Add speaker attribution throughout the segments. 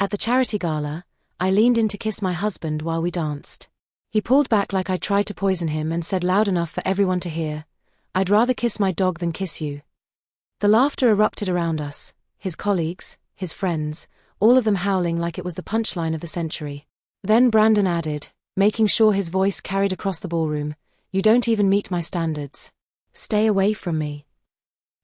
Speaker 1: At the charity gala, I leaned in to kiss my husband while we danced. He pulled back like I tried to poison him and said loud enough for everyone to hear, "I'd rather kiss my dog than kiss you." The laughter erupted around us, his colleagues, his friends, all of them howling like it was the punchline of the century. Then Brandon added, making sure his voice carried across the ballroom, "You don't even meet my standards. Stay away from me."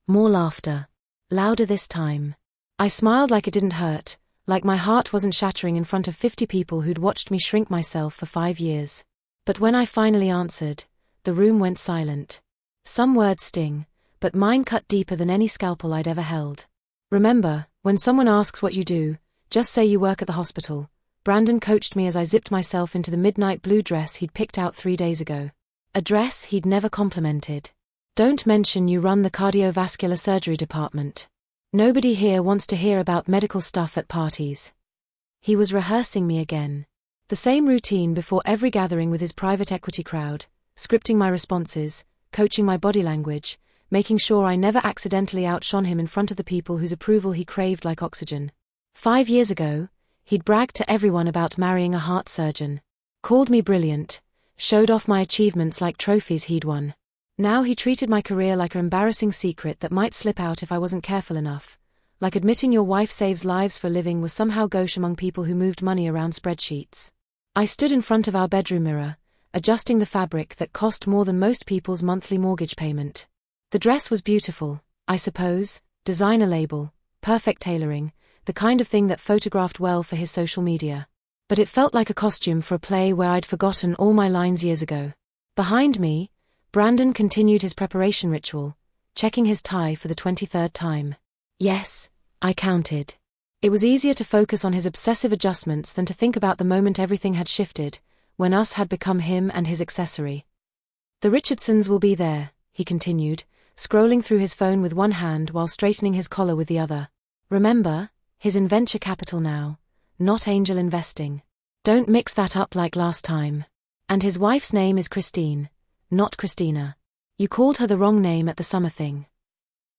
Speaker 1: More laughter. Louder this time. I smiled like it didn't hurt, like my heart wasn't shattering in front of 50 people who'd watched me shrink myself for 5 years. But when I finally answered, the room went silent. Some words sting, but mine cut deeper than any scalpel I'd ever held. "Remember, when someone asks what you do, just say you work at the hospital," Brandon coached me as I zipped myself into the midnight blue dress he'd picked out 3 days ago. A dress he'd never complimented. "Don't mention you run the cardiovascular surgery department. Nobody here wants to hear about medical stuff at parties." He was rehearsing me again. The same routine before every gathering with his private equity crowd, scripting my responses, coaching my body language, making sure I never accidentally outshone him in front of the people whose approval he craved like oxygen. 5 years ago, he'd bragged to everyone about marrying a heart surgeon. Called me brilliant, showed off my achievements like trophies he'd won. Now he treated my career like an embarrassing secret that might slip out if I wasn't careful enough. Like admitting your wife saves lives for a living was somehow gauche among people who moved money around spreadsheets. I stood in front of our bedroom mirror, adjusting the fabric that cost more than most people's monthly mortgage payment. The dress was beautiful, I suppose, designer label, perfect tailoring, the kind of thing that photographed well for his social media. But it felt like a costume for a play where I'd forgotten all my lines years ago. Behind me, Brandon continued his preparation ritual, checking his tie for the 23rd time. Yes, I counted. It was easier to focus on his obsessive adjustments than to think about the moment everything had shifted, when us had become him and his accessory. "The Richardsons will be there," he continued, scrolling through his phone with one hand while straightening his collar with the other. "Remember, he's in venture capital now, not angel investing. Don't mix that up like last time. And his wife's name is Christine, not Christina. You called her the wrong name at the summer thing."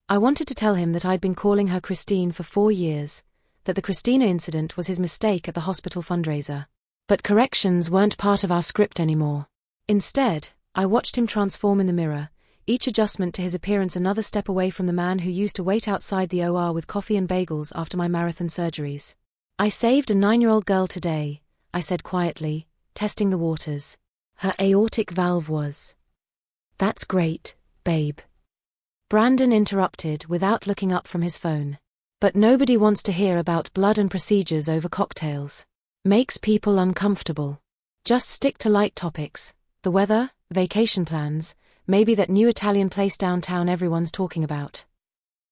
Speaker 1: I wanted to tell him that I'd been calling her Christine for 4 years, that the Christina incident was his mistake at the hospital fundraiser. But corrections weren't part of our script anymore. Instead, I watched him transform in the mirror, each adjustment to his appearance another step away from the man who used to wait outside the OR with coffee and bagels after my marathon surgeries. "I saved a 9-year-old girl today," I said quietly, testing the waters. "Her aortic valve was." "That's great, babe." Brandon interrupted without looking up from his phone. "But nobody wants to hear about blood and procedures over cocktails. Makes people uncomfortable. Just stick to light topics. The weather, vacation plans, maybe that new Italian place downtown everyone's talking about."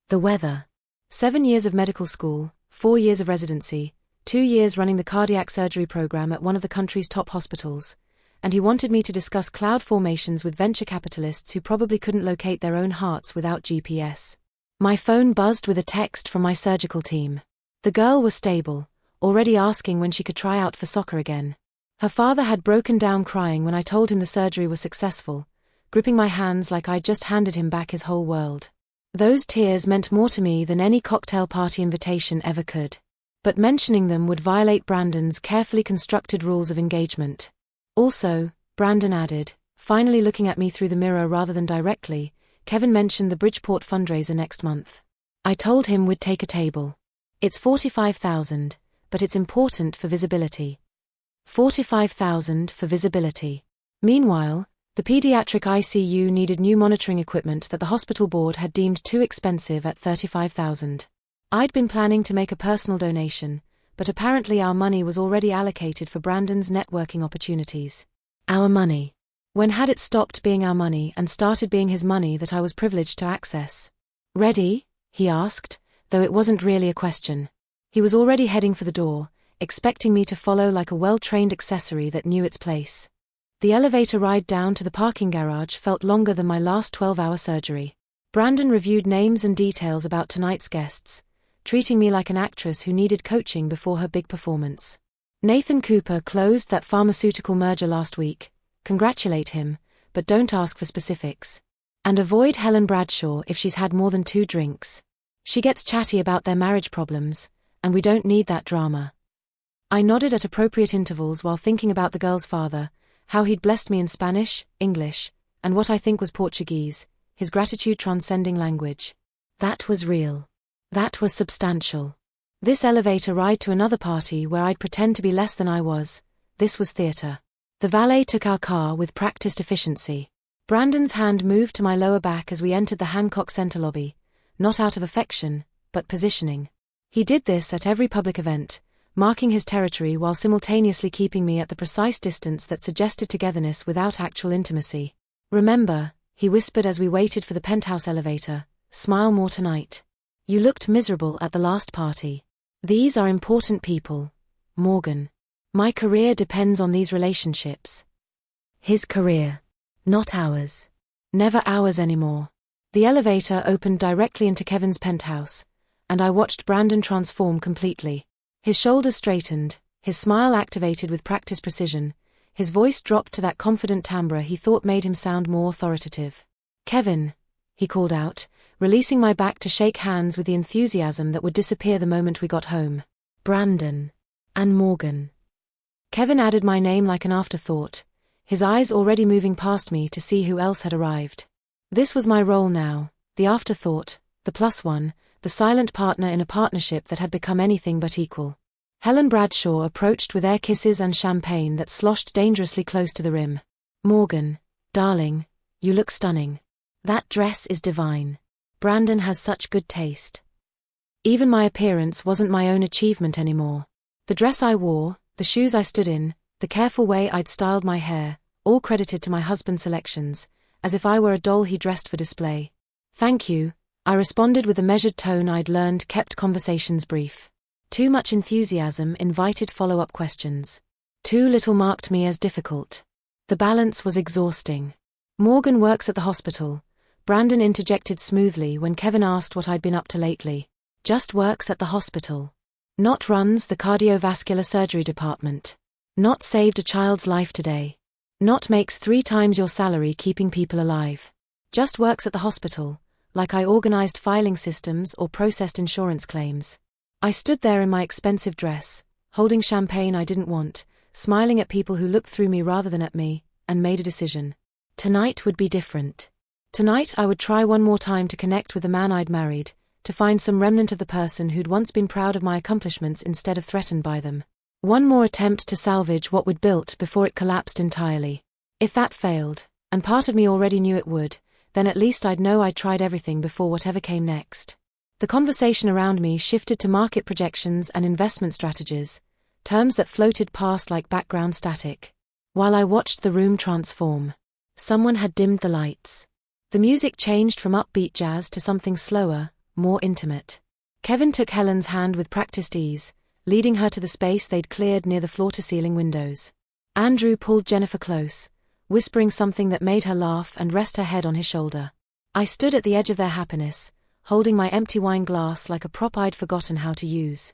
Speaker 1: The weather. 7 years of medical school, 4 years of residency, 2 years running the cardiac surgery program at one of the country's top hospitals, and he wanted me to discuss cloud formations with venture capitalists who probably couldn't locate their own hearts without GPS. My phone buzzed with a text from my surgical team. The girl was stable, already asking when she could try out for soccer again. Her father had broken down crying when I told him the surgery was successful, gripping my hands like I'd just handed him back his whole world. Those tears meant more to me than any cocktail party invitation ever could. But mentioning them would violate Brandon's carefully constructed rules of engagement. "Also," Brandon added, finally looking at me through the mirror rather than directly, "Kevin mentioned the Bridgeport fundraiser next month." I told him we'd take a table. "It's 45,000, but it's important for visibility." 45,000 for visibility. Meanwhile, the pediatric ICU needed new monitoring equipment that the hospital board had deemed too expensive at 35,000. I'd been planning to make a personal donation, but apparently our money was already allocated for Brandon's networking opportunities. Our money. When had it stopped being our money and started being his money that I was privileged to access? "Ready?" he asked, though it wasn't really a question. He was already heading for the door, expecting me to follow like a well-trained accessory that knew its place. The elevator ride down to the parking garage felt longer than my last 12-hour surgery. Brandon reviewed names and details about tonight's guests, treating me like an actress who needed coaching before her big performance. "Nathan Cooper closed that pharmaceutical merger last week. Congratulate him, but don't ask for specifics. And avoid Helen Bradshaw if she's had more than 2 drinks. She gets chatty about their marriage problems, and we don't need that drama." I nodded at appropriate intervals while thinking about the girl's father, how he'd blessed me in Spanish, English, and what I think was Portuguese, his gratitude transcending language. That was real. That was substantial. This elevator ride to another party where I'd pretend to be less than I was, this was theater. The valet took our car with practiced efficiency. Brandon's hand moved to my lower back as we entered the Hancock Center lobby, not out of affection, but positioning. He did this at every public event, marking his territory while simultaneously keeping me at the precise distance that suggested togetherness without actual intimacy. "Remember," he whispered as we waited for the penthouse elevator, "smile more tonight. You looked miserable at the last party. These are important people, Morgan. My career depends on these relationships." His career. Not ours. Never ours anymore. The elevator opened directly into Kevin's penthouse, and I watched Brandon transform completely. His shoulders straightened, his smile activated with practiced precision, his voice dropped to that confident timbre he thought made him sound more authoritative. "Kevin," he called out, releasing my back to shake hands with the enthusiasm that would disappear the moment we got home. "Brandon. And Morgan." Kevin added my name like an afterthought, his eyes already moving past me to see who else had arrived. This was my role now, the afterthought, the plus one, the silent partner in a partnership that had become anything but equal. Helen Bradshaw approached with air kisses and champagne that sloshed dangerously close to the rim. "Morgan, darling, you look stunning. That dress is divine. Brandon has such good taste." Even my appearance wasn't my own achievement anymore. The dress I wore, the shoes I stood in, the careful way I'd styled my hair, all credited to my husband's selections, as if I were a doll he dressed for display. "Thank you," I responded with a measured tone I'd learned kept conversations brief. Too much enthusiasm invited follow-up questions. Too little marked me as difficult. The balance was exhausting. "Morgan works at the hospital," Brandon interjected smoothly when Kevin asked what I'd been up to lately. "Just works at the hospital. Not runs the cardiovascular surgery department. Not saved a child's life today. Not makes 3 times your salary keeping people alive. Just works at the hospital, like I organized filing systems or processed insurance claims." I stood there in my expensive dress, holding champagne I didn't want, smiling at people who looked through me rather than at me, and made a decision. Tonight would be different. Tonight I would try one more time to connect with the man I'd married, to find some remnant of the person who'd once been proud of my accomplishments instead of threatened by them. One more attempt to salvage what we'd built before it collapsed entirely. If that failed, and part of me already knew it would, then at least I'd know I'd tried everything before whatever came next. The conversation around me shifted to market projections and investment strategies, terms that floated past like background static. While I watched the room transform, someone had dimmed the lights. The music changed from upbeat jazz to something slower, more intimate. Kevin took Helen's hand with practiced ease, leading her to the space they'd cleared near the floor-to-ceiling windows. Andrew pulled Jennifer close, whispering something that made her laugh and rest her head on his shoulder. I stood at the edge of their happiness, holding my empty wine glass like a prop I'd forgotten how to use.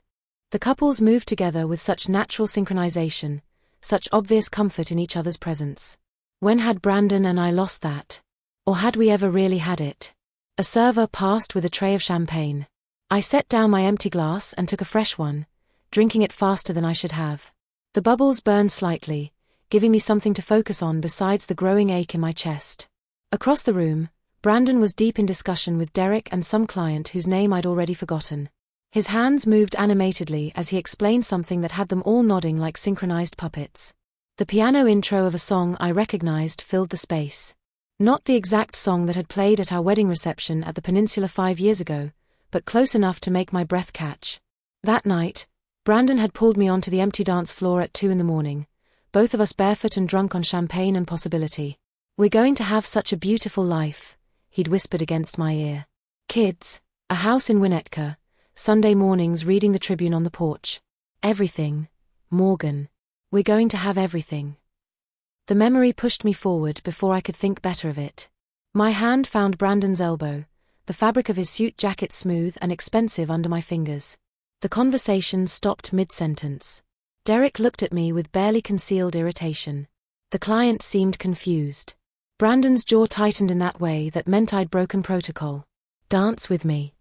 Speaker 1: The couples moved together with such natural synchronization, such obvious comfort in each other's presence. When had Brandon and I lost that? Or had we ever really had it? A server passed with a tray of champagne. I set down my empty glass and took a fresh one, drinking it faster than I should have. The bubbles burned slightly, giving me something to focus on besides the growing ache in my chest. Across the room, Brandon was deep in discussion with Derek and some client whose name I'd already forgotten. His hands moved animatedly as he explained something that had them all nodding like synchronized puppets. The piano intro of a song I recognized filled the space. Not the exact song that had played at our wedding reception at the Peninsula 5 years ago, but close enough to make my breath catch. That night, Brandon had pulled me onto the empty dance floor at 2 a.m, both of us barefoot and drunk on champagne and possibility. "We're going to have such a beautiful life," he'd whispered against my ear. "Kids, a house in Winnetka, Sunday mornings reading the Tribune on the porch. Everything, Morgan. We're going to have everything." The memory pushed me forward before I could think better of it. My hand found Brandon's elbow, the fabric of his suit jacket smooth and expensive under my fingers. The conversation stopped mid-sentence. Derek looked at me with barely concealed irritation. The client seemed confused. Brandon's jaw tightened in that way that meant I'd broken protocol. "Dance with me."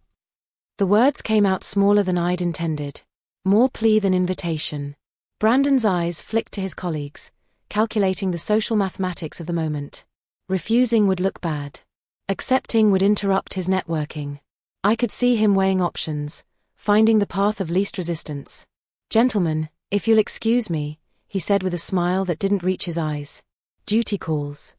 Speaker 1: The words came out smaller than I'd intended. More plea than invitation. Brandon's eyes flicked to his colleagues, calculating the social mathematics of the moment. Refusing would look bad. Accepting would interrupt his networking. I could see him weighing options, finding the path of least resistance. "Gentlemen, if you'll excuse me," he said with a smile that didn't reach his eyes. "Duty calls."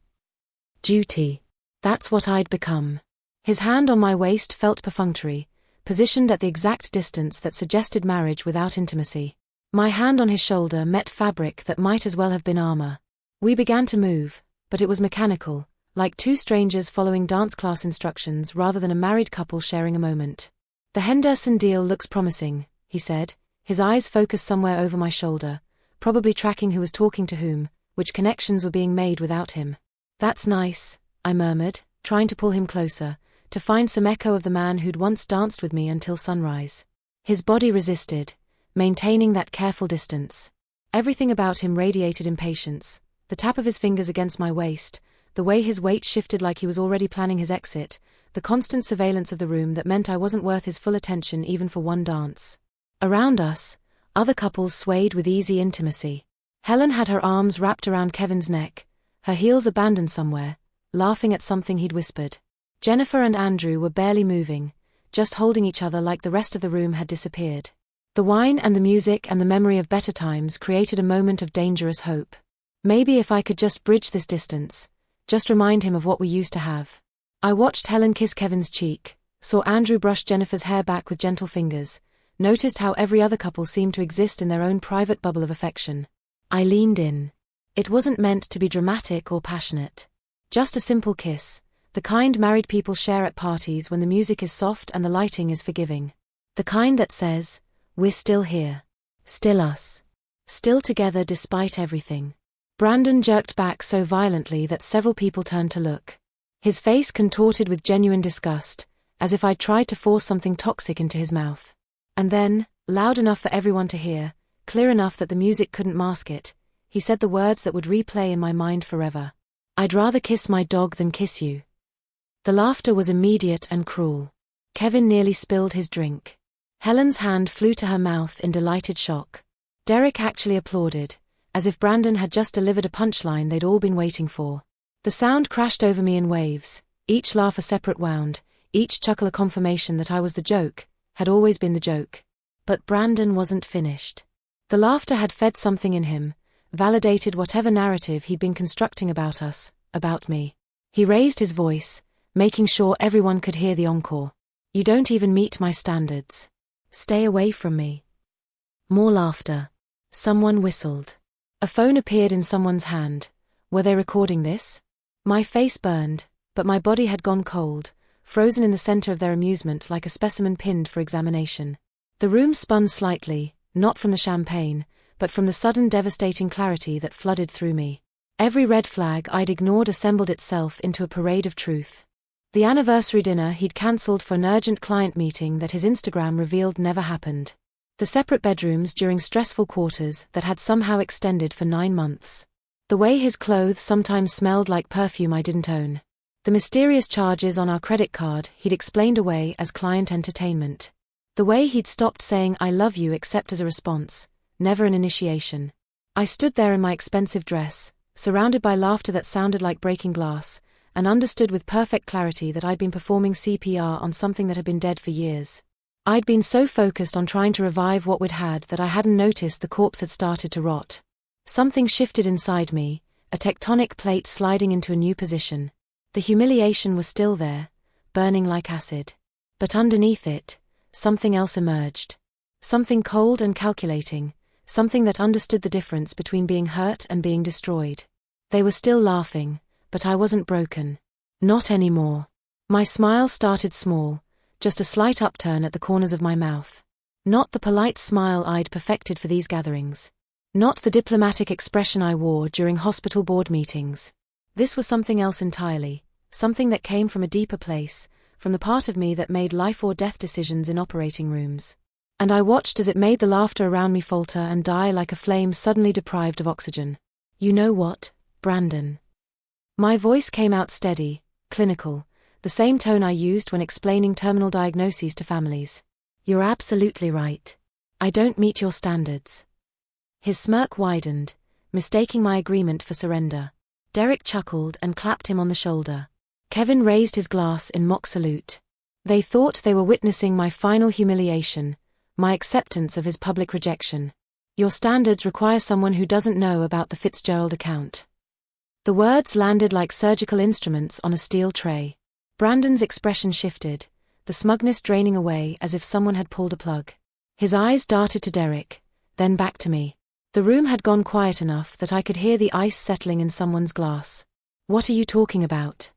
Speaker 1: Duty. That's what I'd become. His hand on my waist felt perfunctory, positioned at the exact distance that suggested marriage without intimacy. My hand on his shoulder met fabric that might as well have been armor. We began to move, but it was mechanical, like two strangers following dance class instructions rather than a married couple sharing a moment. "The Henderson deal looks promising," he said, his eyes focused somewhere over my shoulder, probably tracking who was talking to whom, which connections were being made without him. "That's nice," I murmured, trying to pull him closer, to find some echo of the man who'd once danced with me until sunrise. His body resisted, maintaining that careful distance. Everything about him radiated impatience, the tap of his fingers against my waist, the way his weight shifted like he was already planning his exit, the constant surveillance of the room that meant I wasn't worth his full attention even for one dance. Around us, other couples swayed with easy intimacy. Helen had her arms wrapped around Kevin's neck, her heels abandoned somewhere, laughing at something he'd whispered. Jennifer and Andrew were barely moving, just holding each other like the rest of the room had disappeared. The wine and the music and the memory of better times created a moment of dangerous hope. Maybe if I could just bridge this distance, just remind him of what we used to have. I watched Helen kiss Kevin's cheek, saw Andrew brush Jennifer's hair back with gentle fingers, noticed how every other couple seemed to exist in their own private bubble of affection. I leaned in. It wasn't meant to be dramatic or passionate. Just a simple kiss, the kind married people share at parties when the music is soft and the lighting is forgiving. The kind that says, "We're still here. Still us. Still together despite everything." Brandon jerked back so violently that several people turned to look. His face contorted with genuine disgust, as if I'd tried to force something toxic into his mouth. And then, loud enough for everyone to hear, clear enough that the music couldn't mask it, he said the words that would replay in my mind forever. "I'd rather kiss my dog than kiss you." The laughter was immediate and cruel. Kevin nearly spilled his drink. Helen's hand flew to her mouth in delighted shock. Derek actually applauded, as if Brandon had just delivered a punchline they'd all been waiting for. The sound crashed over me in waves, each laugh a separate wound, each chuckle a confirmation that I was the joke, had always been the joke. But Brandon wasn't finished. The laughter had fed something in him, validated whatever narrative he'd been constructing about us, about me. He raised his voice, making sure everyone could hear the encore. "You don't even meet my standards. Stay away from me." More laughter. Someone whistled. A phone appeared in someone's hand. Were they recording this? My face burned, but my body had gone cold, frozen in the center of their amusement like a specimen pinned for examination. The room spun slightly, not from the champagne, but from the sudden devastating clarity that flooded through me. Every red flag I'd ignored assembled itself into a parade of truth. The anniversary dinner he'd cancelled for an urgent client meeting that his Instagram revealed never happened. The separate bedrooms during stressful quarters that had somehow extended for 9 months. The way his clothes sometimes smelled like perfume I didn't own. The mysterious charges on our credit card he'd explained away as client entertainment. The way he'd stopped saying "I love you" except as a response, never an initiation. I stood there in my expensive dress, surrounded by laughter that sounded like breaking glass, and understood with perfect clarity that I'd been performing CPR on something that had been dead for years. I'd been so focused on trying to revive what we'd had that I hadn't noticed the corpse had started to rot. Something shifted inside me, a tectonic plate sliding into a new position. The humiliation was still there, burning like acid. But underneath it, something else emerged. Something cold and calculating, something that understood the difference between being hurt and being destroyed. They were still laughing, but I wasn't broken. Not anymore. My smile started small, just a slight upturn at the corners of my mouth. Not the polite smile I'd perfected for these gatherings. Not the diplomatic expression I wore during hospital board meetings. This was something else entirely, something that came from a deeper place, from the part of me that made life or death decisions in operating rooms. And I watched as it made the laughter around me falter and die like a flame suddenly deprived of oxygen. "You know what, Brandon?" My voice came out steady, clinical, the same tone I used when explaining terminal diagnoses to families. "You're absolutely right. I don't meet your standards." His smirk widened, mistaking my agreement for surrender. Derek chuckled and clapped him on the shoulder. Kevin raised his glass in mock salute. They thought they were witnessing my final humiliation, my acceptance of his public rejection. Your standards require someone who doesn't know about the Fitzgerald account. The words landed like surgical instruments on a steel tray. Brandon's expression shifted, the smugness draining away as if someone had pulled a plug. His eyes darted to Derek, then back to me. The room had gone quiet enough that I could hear the ice settling in someone's glass. What are you talking about?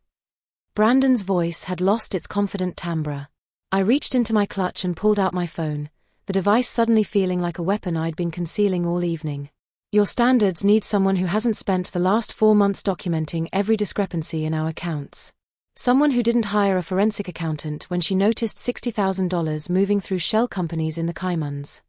Speaker 1: Brandon's voice had lost its confident timbre. I reached into my clutch and pulled out my phone, the device suddenly feeling like a weapon I'd been concealing all evening. Your standards need someone who hasn't spent the last 4 months documenting every discrepancy in our accounts. Someone who didn't hire a forensic accountant when she noticed $60,000 moving through shell companies in the Caymans.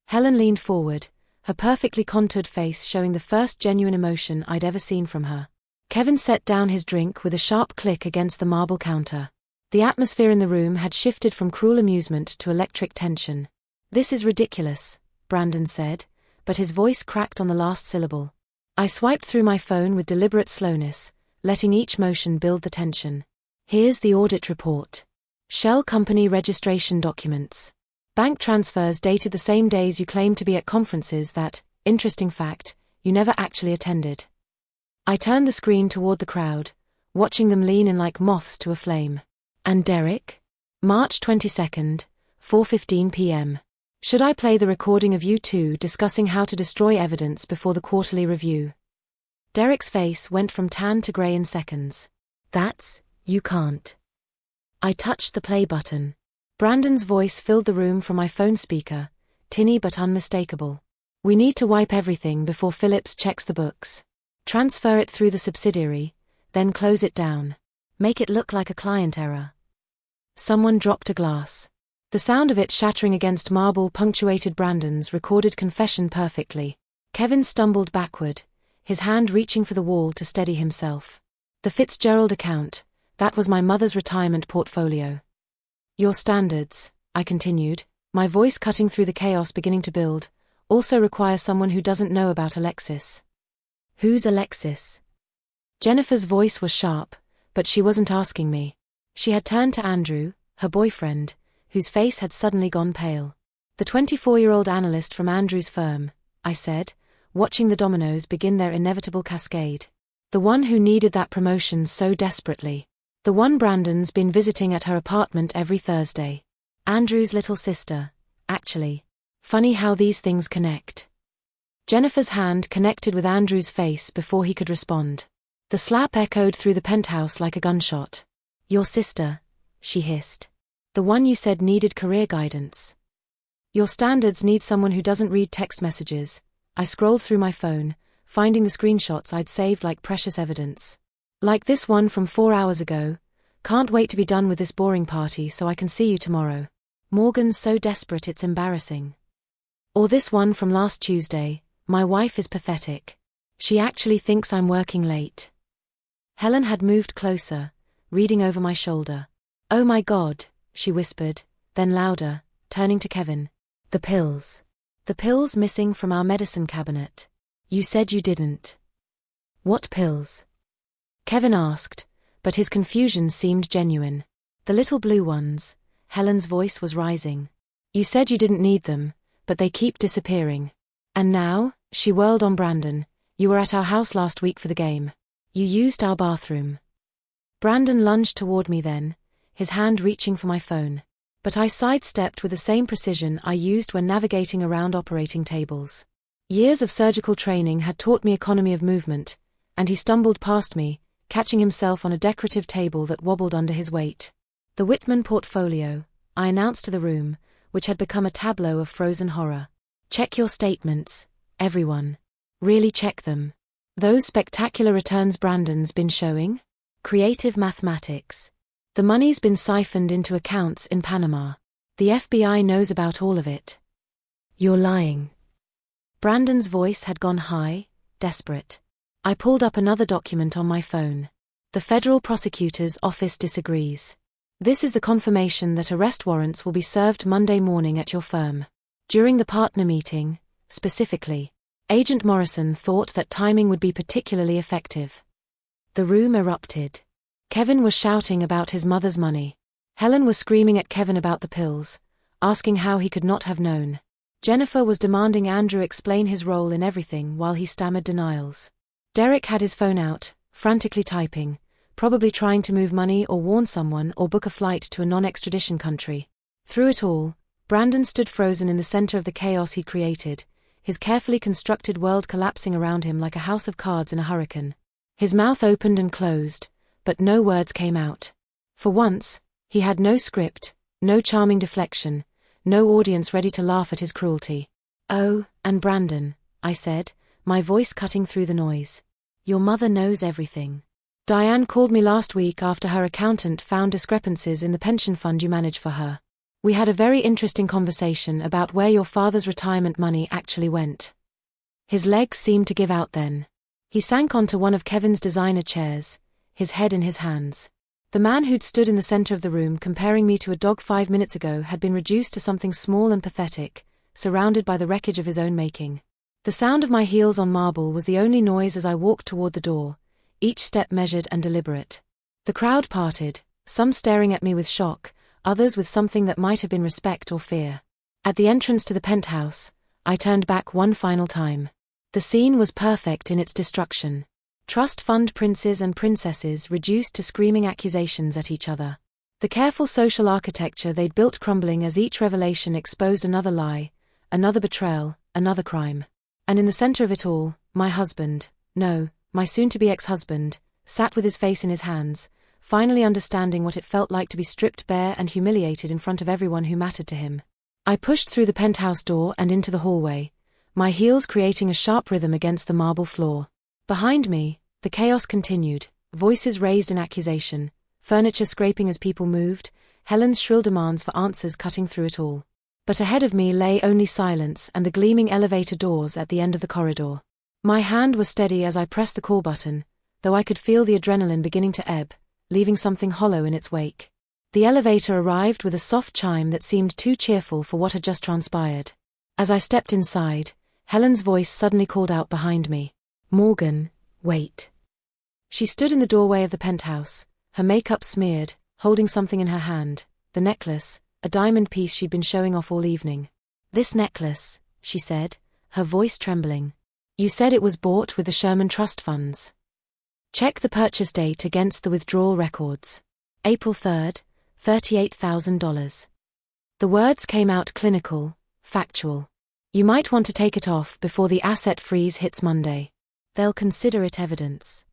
Speaker 1: Helen leaned forward, her perfectly contoured face showing the first genuine emotion I'd ever seen from her. Kevin set down his drink with a sharp click against the marble counter. The atmosphere in the room had shifted from cruel amusement to electric tension. This is ridiculous, Brandon said, but his voice cracked on the last syllable. I swiped through my phone with deliberate slowness, letting each motion build the tension. Here's the audit report. Shell company registration documents. Bank transfers dated the same days you claimed to be at conferences that, interesting fact, you never actually attended. I turned the screen toward the crowd, watching them lean in like moths to a flame. And Derek? March 22nd, 4:15 p.m. Should I play the recording of you two discussing how to destroy evidence before the quarterly review? Derek's face went from tan to grey in seconds. You can't. I touched the play button. Brandon's voice filled the room from my phone speaker, tinny but unmistakable. We need to wipe everything before Phillips checks the books. Transfer it through the subsidiary, then close it down. Make it look like a client error. Someone dropped a glass. The sound of it shattering against marble punctuated Brandon's recorded confession perfectly. Kevin stumbled backward, his hand reaching for the wall to steady himself. The Fitzgerald account, that was my mother's retirement portfolio. Your standards, I continued, my voice cutting through the chaos beginning to build, also require someone who doesn't know about Alexis. Who's Alexis? Jennifer's voice was sharp, but she wasn't asking me. She had turned to Andrew, her boyfriend, whose face had suddenly gone pale. The 24-year-old analyst from Andrew's firm, I said, watching the dominoes begin their inevitable cascade. The one who needed that promotion so desperately. The one Brandon's been visiting at her apartment every Thursday. Andrew's little sister, actually. Funny how these things connect. Jennifer's hand connected with Andrew's face before he could respond. The slap echoed through the penthouse like a gunshot. Your sister, she hissed. The one you said needed career guidance. Your standards need someone who doesn't read text messages. I scrolled through my phone, finding the screenshots I'd saved like precious evidence. Like this one from 4 hours ago. Can't wait to be done with this boring party so I can see you tomorrow. Morgan's so desperate it's embarrassing. Or this one from last Tuesday. My wife is pathetic. She actually thinks I'm working late. Helen had moved closer, reading over my shoulder. Oh my God, she whispered, then louder, turning to Kevin. The pills. The pills missing from our medicine cabinet. You said you didn't. What pills? Kevin asked, but his confusion seemed genuine. The little blue ones. Helen's voice was rising. You said you didn't need them, but they keep disappearing. And now, she whirled on Brandon, you were at our house last week for the game. You used our bathroom. Brandon lunged toward me then, his hand reaching for my phone. But I sidestepped with the same precision I used when navigating around operating tables. Years of surgical training had taught me economy of movement, and he stumbled past me, catching himself on a decorative table that wobbled under his weight. The Whitman portfolio, I announced to the room, which had become a tableau of frozen horror. Check your statements, everyone. Really check them. Those spectacular returns Brandon's been showing? Creative mathematics. The money's been siphoned into accounts in Panama. The FBI knows about all of it. You're lying. Brandon's voice had gone high, desperate. I pulled up another document on my phone. The federal prosecutor's office disagrees. This is the confirmation that arrest warrants will be served Monday morning at your firm. During the partner meeting, specifically. Agent Morrison thought that timing would be particularly effective. The room erupted. Kevin was shouting about his mother's money. Helen was screaming at Kevin about the pills, asking how he could not have known. Jennifer was demanding Andrew explain his role in everything while he stammered denials. Derek had his phone out, frantically typing, probably trying to move money or warn someone or book a flight to a non-extradition country. Through it all, Brandon stood frozen in the center of the chaos he'd created, his carefully constructed world collapsing around him like a house of cards in a hurricane. His mouth opened and closed, but no words came out. For once, he had no script, no charming deflection, no audience ready to laugh at his cruelty. "Oh, and Brandon," I said, my voice cutting through the noise. "Your mother knows everything. Diane called me last week after her accountant found discrepancies in the pension fund you manage for her. We had a very interesting conversation about where your father's retirement money actually went." His legs seemed to give out then. He sank onto one of Kevin's designer chairs, his head in his hands. The man who'd stood in the center of the room comparing me to a dog 5 minutes ago had been reduced to something small and pathetic, surrounded by the wreckage of his own making. The sound of my heels on marble was the only noise as I walked toward the door, each step measured and deliberate. The crowd parted, some staring at me with shock, others with something that might have been respect or fear. At the entrance to the penthouse, I turned back one final time. The scene was perfect in its destruction. Trust fund princes and princesses reduced to screaming accusations at each other. The careful social architecture they'd built crumbling as each revelation exposed another lie, another betrayal, another crime. And in the center of it all, my husband, no, my soon-to-be ex-husband, sat with his face in his hands, finally understanding what it felt like to be stripped bare and humiliated in front of everyone who mattered to him. I pushed through the penthouse door and into the hallway, my heels creating a sharp rhythm against the marble floor. Behind me, the chaos continued, voices raised in accusation, furniture scraping as people moved, Helen's shrill demands for answers cutting through it all. But ahead of me lay only silence and the gleaming elevator doors at the end of the corridor. My hand was steady as I pressed the call button, though I could feel the adrenaline beginning to ebb, leaving something hollow in its wake. The elevator arrived with a soft chime that seemed too cheerful for what had just transpired. As I stepped inside, Helen's voice suddenly called out behind me. "Morgan, wait." She stood in the doorway of the penthouse, her makeup smeared, holding something in her hand, the necklace, a diamond piece she'd been showing off all evening. "This necklace," she said, her voice trembling. "You said it was bought with the Sherman Trust funds. Check the purchase date against the withdrawal records. April 3rd, $38,000. The words came out clinical, factual. "You might want to take it off before the asset freeze hits Monday. They'll consider it evidence."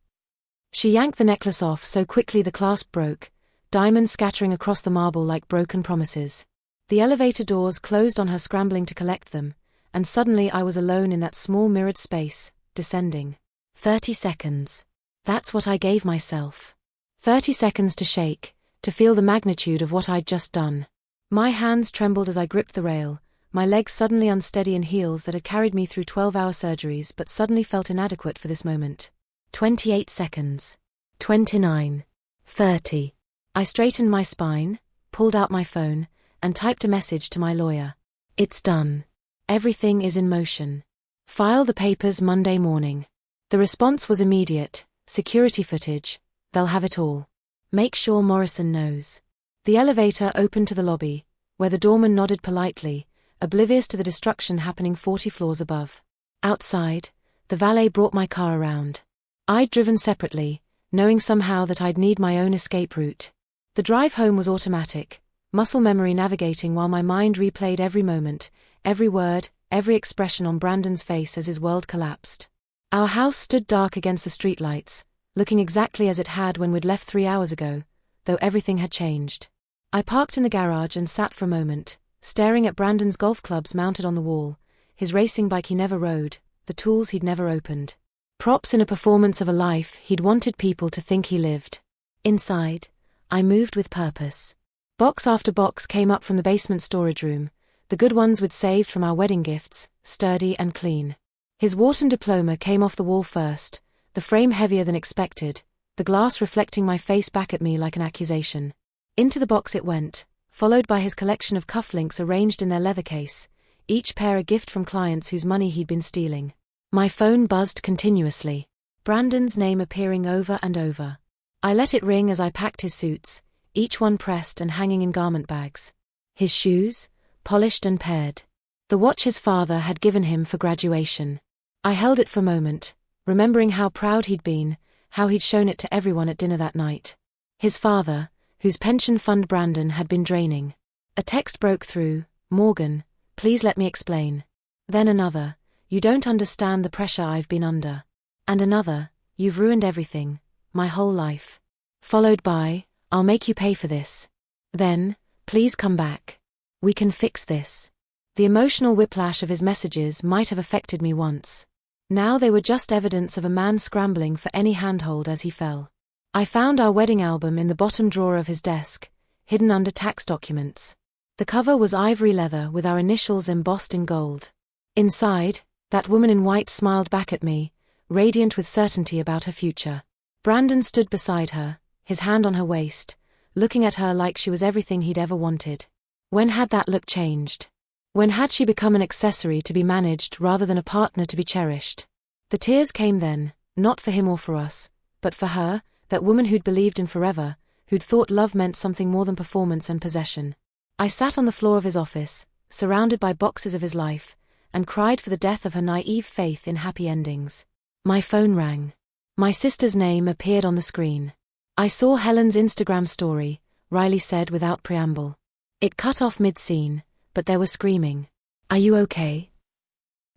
Speaker 1: She yanked the necklace off so quickly the clasp broke, diamonds scattering across the marble like broken promises. The elevator doors closed on her scrambling to collect them, and suddenly I was alone in that small mirrored space, descending. 30 seconds. That's what I gave myself. 30 seconds to shake, to feel the magnitude of what I'd just done. My hands trembled as I gripped the rail, my legs suddenly unsteady in heels that had carried me through 12-hour surgeries but suddenly felt inadequate for this moment. 28 seconds. 29. 30. I straightened my spine, pulled out my phone, and typed a message to my lawyer. "It's done. Everything is in motion. File the papers Monday morning." The response was immediate. "Security footage. They'll have it all. Make sure Morrison knows." The elevator opened to the lobby, where the doorman nodded politely, oblivious to the destruction happening 40 floors above. Outside, the valet brought my car around. I'd driven separately, knowing somehow that I'd need my own escape route. The drive home was automatic, muscle memory navigating while my mind replayed every moment, every word, every expression on Brandon's face as his world collapsed. Our house stood dark against the streetlights, looking exactly as it had when we'd left 3 hours ago, though everything had changed. I parked in the garage and sat for a moment, staring at Brandon's golf clubs mounted on the wall, his racing bike he never rode, the tools he'd never opened. Props in a performance of a life he'd wanted people to think he lived. Inside, I moved with purpose. Box after box came up from the basement storage room, the good ones we'd saved from our wedding gifts, sturdy and clean. His Wharton diploma came off the wall first, the frame heavier than expected, the glass reflecting my face back at me like an accusation. Into the box it went, followed by his collection of cufflinks arranged in their leather case, each pair a gift from clients whose money he'd been stealing. My phone buzzed continuously. Brandon's name appearing over and over. I let it ring as I packed his suits, each one pressed and hanging in garment bags. His shoes, polished and paired. The watch his father had given him for graduation. I held it for a moment, remembering how proud he'd been, how he'd shown it to everyone at dinner that night. His father, whose pension fund Brandon had been draining. A text broke through, "Morgan, please let me explain." Then another, "You don't understand the pressure I've been under." And another, "You've ruined everything, my whole life." Followed by, "I'll make you pay for this." Then, "Please come back. We can fix this." The emotional whiplash of his messages might have affected me once. Now they were just evidence of a man scrambling for any handhold as he fell. I found our wedding album in the bottom drawer of his desk, hidden under tax documents. The cover was ivory leather with our initials embossed in gold. Inside, that woman in white smiled back at me, radiant with certainty about her future. Brandon stood beside her, his hand on her waist, looking at her like she was everything he'd ever wanted. When had that look changed? When had she become an accessory to be managed rather than a partner to be cherished? The tears came then, not for him or for us, but for her, that woman who'd believed in forever, who'd thought love meant something more than performance and possession. I sat on the floor of his office, surrounded by boxes of his life, and cried for the death of her naive faith in happy endings. My phone rang. My sister's name appeared on the screen. "I saw Helen's Instagram story," Riley said without preamble. It cut off mid-scene, but there was screaming. "Are you okay?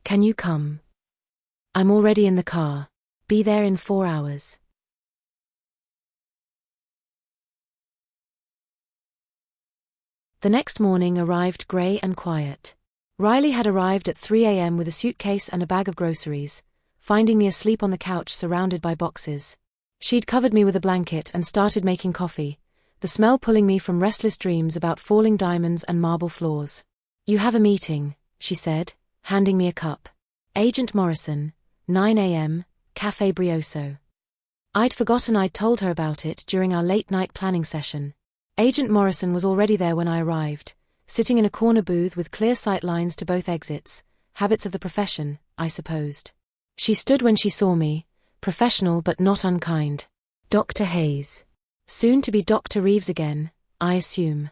Speaker 1: Can you come? I'm already in the car. Be there in 4 hours." The next morning arrived grey and quiet. Riley had arrived at 3 a.m. with a suitcase and a bag of groceries, finding me asleep on the couch surrounded by boxes. She'd covered me with a blanket and started making coffee, the smell pulling me from restless dreams about falling diamonds and marble floors. "You have a meeting," she said, handing me a cup. "Agent Morrison, 9 a.m., Café Brioso." I'd forgotten I'd told her about it during our late-night planning session. Agent Morrison was already there when I arrived, sitting in a corner booth with clear sight lines to both exits, habits of the profession, I supposed. She stood when she saw me, professional but not unkind. "Dr. Hayes. Soon to be Dr. Reeves again, I assume."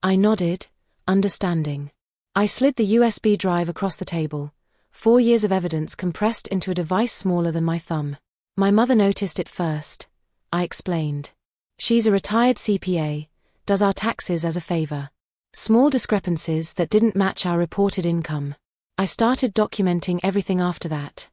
Speaker 1: I nodded, understanding. I slid the USB drive across the table, 4 years of evidence compressed into a device smaller than my thumb. "My mother noticed it first," I explained. "She's a retired CPA, does our taxes as a favor. Small discrepancies that didn't match our reported income. I started documenting everything after that."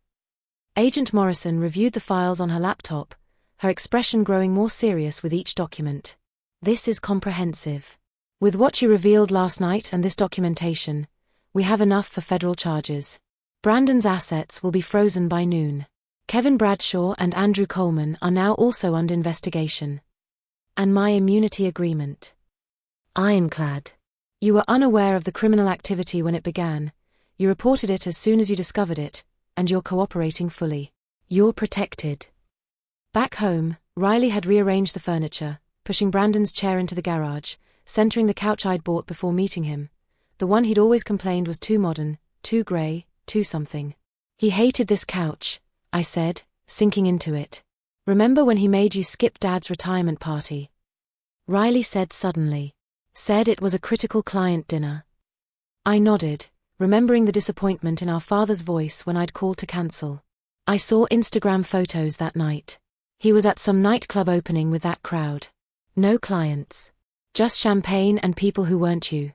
Speaker 1: Agent Morrison reviewed the files on her laptop, her expression growing more serious with each document. "This is comprehensive. With what you revealed last night and this documentation, we have enough for federal charges. Brandon's assets will be frozen by noon. Kevin Bradshaw and Andrew Coleman are now also under investigation. And my immunity agreement. Ironclad. You were unaware of the criminal activity when it began, you reported it as soon as you discovered it, and you're cooperating fully. You're protected." Back home, Riley had rearranged the furniture, pushing Brandon's chair into the garage, centering the couch I'd bought before meeting him. The one he'd always complained was too modern, too grey, too something. "He hated this couch," I said, sinking into it. "Remember when he made you skip Dad's retirement party?" Riley said suddenly. "Said it was a critical client dinner." I nodded, remembering the disappointment in our father's voice when I'd called to cancel. I saw Instagram photos that night. He was at some nightclub opening with that crowd. No clients. Just champagne and people who weren't you.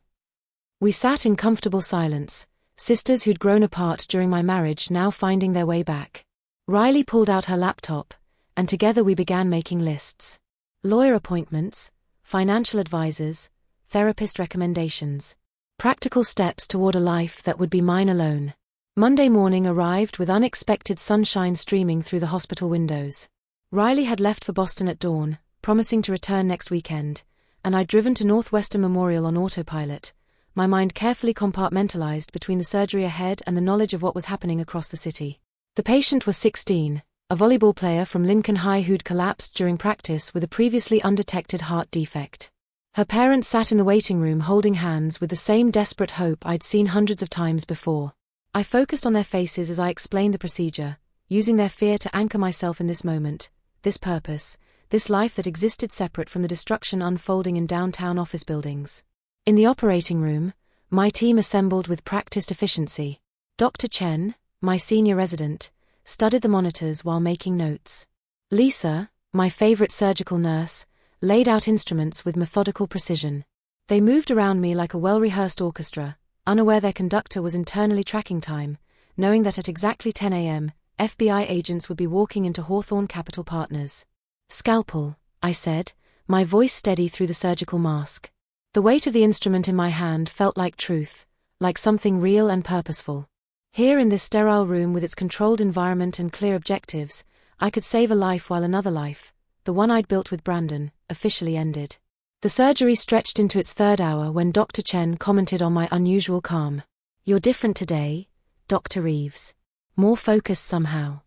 Speaker 1: We sat in comfortable silence, sisters who'd grown apart during my marriage now finding their way back. Riley pulled out her laptop, and together we began making lists. Lawyer appointments, financial advisors, therapist recommendations. Practical steps toward a life that would be mine alone. Monday morning arrived with unexpected sunshine streaming through the hospital windows. Riley had left for Boston at dawn, promising to return next weekend, and I'd driven to Northwestern Memorial on autopilot, my mind carefully compartmentalized between the surgery ahead and the knowledge of what was happening across the city. The patient was 16, a volleyball player from Lincoln High who'd collapsed during practice with a previously undetected heart defect. Her parents sat in the waiting room holding hands with the same desperate hope I'd seen hundreds of times before. I focused on their faces as I explained the procedure, using their fear to anchor myself in this moment, this purpose, this life that existed separate from the destruction unfolding in downtown office buildings. In the operating room, my team assembled with practiced efficiency. Dr. Chen, my senior resident, studied the monitors while making notes. Lisa, my favorite surgical nurse, laid out instruments with methodical precision. They moved around me like a well-rehearsed orchestra, unaware their conductor was internally tracking time, knowing that at exactly 10 a.m., FBI agents would be walking into Hawthorne Capital Partners. "Scalpel," I said, my voice steady through the surgical mask. The weight of the instrument in my hand felt like truth, like something real and purposeful. Here in this sterile room with its controlled environment and clear objectives, I could save a life while another life, the one I'd built with Brandon, officially ended. The surgery stretched into its third hour when Dr. Chen commented on my unusual calm. "You're different today, Dr. Reeves. More focused somehow."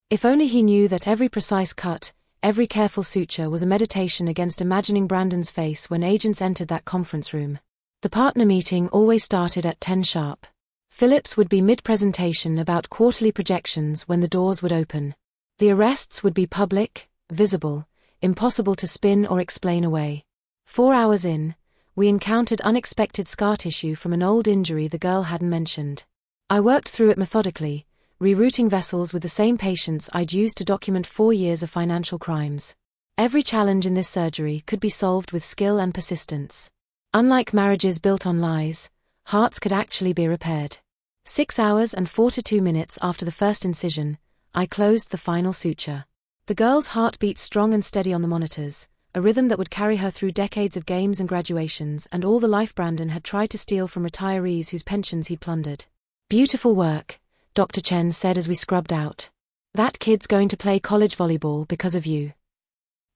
Speaker 1: If only he knew that every precise cut, every careful suture was a meditation against imagining Brandon's face when agents entered that conference room. The partner meeting always started at 10 sharp. Phillips would be mid-presentation about quarterly projections when the doors would open. The arrests would be public, visible, impossible to spin or explain away. 4 hours in, we encountered unexpected scar tissue from an old injury the girl hadn't mentioned. I worked through it methodically, rerouting vessels with the same patience I'd used to document 4 years of financial crimes. Every challenge in this surgery could be solved with skill and persistence. Unlike marriages built on lies, hearts could actually be repaired. 6 hours and 42 minutes after the first incision, I closed the final suture. The girl's heart beat strong and steady on the monitors, a rhythm that would carry her through decades of games and graduations and all the life Brandon had tried to steal from retirees whose pensions he'd plundered. "Beautiful work," Dr. Chen said as we scrubbed out. "That kid's going to play college volleyball because of you."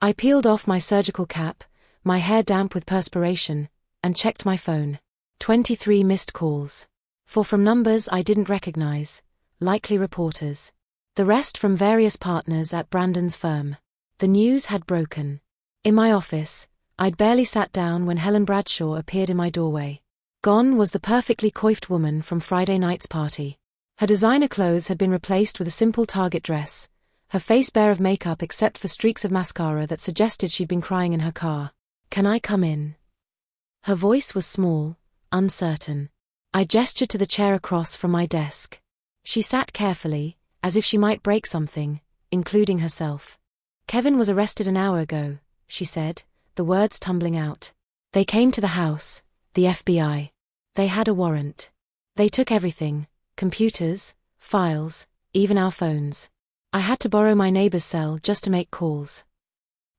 Speaker 1: I peeled off my surgical cap, my hair damp with perspiration, and checked my phone. 23 missed calls. 4 from numbers I didn't recognize, likely reporters. The rest from various partners at Brandon's firm. The news had broken. In my office, I'd barely sat down when Helen Bradshaw appeared in my doorway. Gone was the perfectly coiffed woman from Friday night's party. Her designer clothes had been replaced with a simple Target dress, her face bare of makeup except for streaks of mascara that suggested she'd been crying in her car. "Can I come in?" Her voice was small, uncertain. I gestured to the chair across from my desk. She sat carefully, as if she might break something, including herself. "Kevin was arrested an hour ago," she said, the words tumbling out. "They came to the house, the FBI. They had a warrant. They took everything, computers, files, even our phones. I had to borrow my neighbor's cell just to make calls."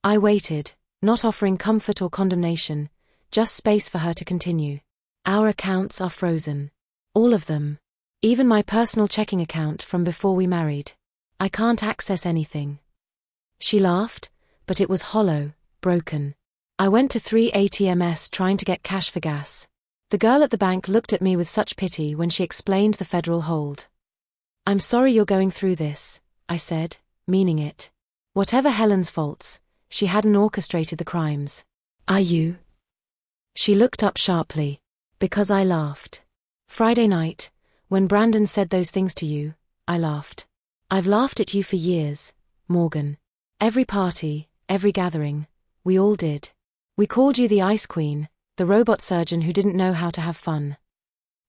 Speaker 1: I waited, not offering comfort or condemnation, just space for her to continue. "Our accounts are frozen. All of them. Even my personal checking account from before we married. I can't access anything." She laughed, but it was hollow, broken. I went to 3 ATMs trying to get cash for gas. The girl at the bank looked at me with such pity when she explained the federal hold. "I'm sorry you're going through this," I said, meaning it. Whatever Helen's faults, she hadn't orchestrated the crimes. "Are you?" She looked up sharply. "Because I laughed. Friday night, when Brandon said those things to you, I laughed. I've laughed at you for years, Morgan. Every party, every gathering, we all did. We called you the Ice Queen, the robot surgeon who didn't know how to have fun."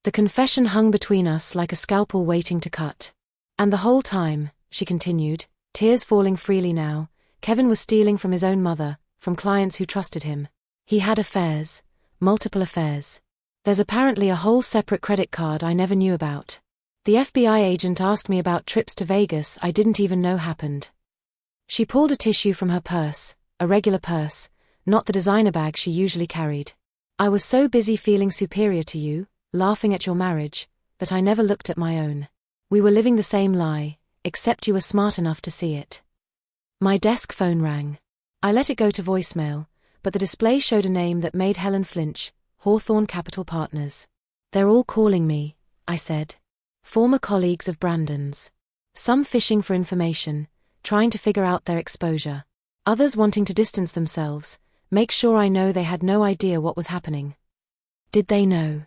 Speaker 1: The confession hung between us like a scalpel waiting to cut. "And the whole time," she continued, tears falling freely now, "Kevin was stealing from his own mother, from clients who trusted him. He had affairs, multiple affairs. There's apparently a whole separate credit card I never knew about. The FBI agent asked me about trips to Vegas I didn't even know happened." She pulled a tissue from her purse, a regular purse, not the designer bag she usually carried. "I was so busy feeling superior to you, laughing at your marriage, that I never looked at my own. We were living the same lie, except you were smart enough to see it." My desk phone rang. I let it go to voicemail, but the display showed a name that made Helen flinch, Hawthorne Capital Partners. "They're all calling me," I said. "Former colleagues of Brandon's. Some fishing for information, trying to figure out their exposure. Others wanting to distance themselves, make sure I know they had no idea what was happening." "Did they know?"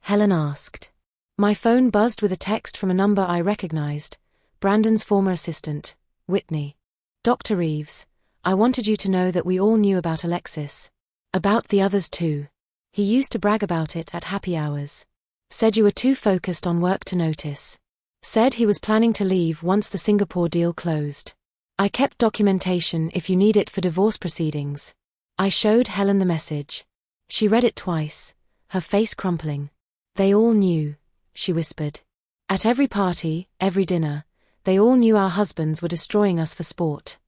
Speaker 1: Helen asked. My phone buzzed with a text from a number I recognized, Brandon's former assistant, Whitney. Dr. Reeves, I wanted you to know that we all knew about Alexis. About the others too. He used to brag about it at happy hours. Said you were too focused on work to notice. Said he was planning to leave once the Singapore deal closed. I kept documentation if you need it for divorce proceedings. I showed Helen the message. She read it twice, her face crumpling. They all knew, she whispered. At every party, every dinner, they all knew our husbands were destroying us for sport.